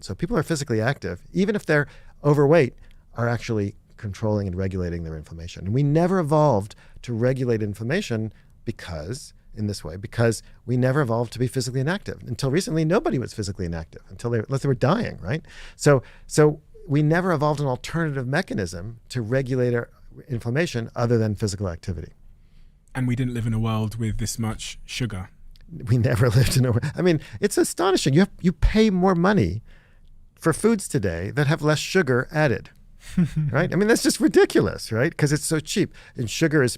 So people are physically active, even if they're overweight, are actually controlling and regulating their inflammation. And we never evolved to regulate inflammation because we never evolved to be physically inactive. Until recently, nobody was physically inactive unless they were dying, right? So we never evolved an alternative mechanism to regulate our inflammation other than physical activity. And we didn't live in a world with this much sugar. We never lived in a world. I mean, it's astonishing. You pay more money for foods today that have less sugar added. Right? I mean, that's just ridiculous, right? Because it's so cheap. And sugar is,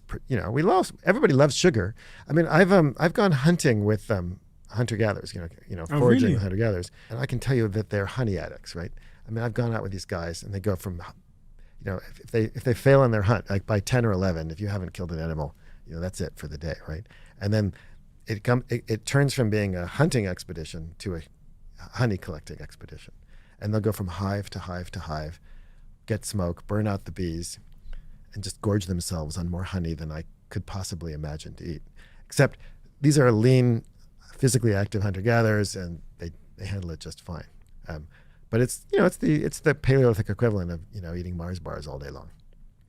everybody loves sugar. I mean, I've gone hunting with hunter-gatherers, foraging really? with hunter-gatherers, and I can tell you that they're honey addicts, right? I mean, I've gone out with these guys, and they go from, if they fail in their hunt, like by 10 or 11, if you haven't killed an animal, that's it for the day, right? And then it turns from being a hunting expedition to a honey collecting expedition, and they'll go from hive to hive to hive, get smoke, burn out the bees, and just gorge themselves on more honey than I could possibly imagine to eat. Except these are lean, physically active hunter-gatherers, and they handle it just fine. But it's the Paleolithic equivalent of eating Mars bars all day long.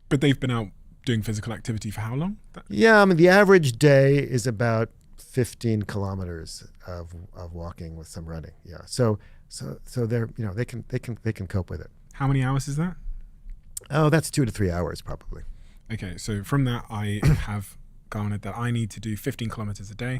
But they've been out doing physical activity for how long? Yeah, I mean the average day is about 15 kilometers of walking with some running. Yeah, so they're they can cope with it. How many hours is that? Oh, that's 2 to 3 hours probably. Okay, so from that I have garnered that I need to do 15 kilometers a day.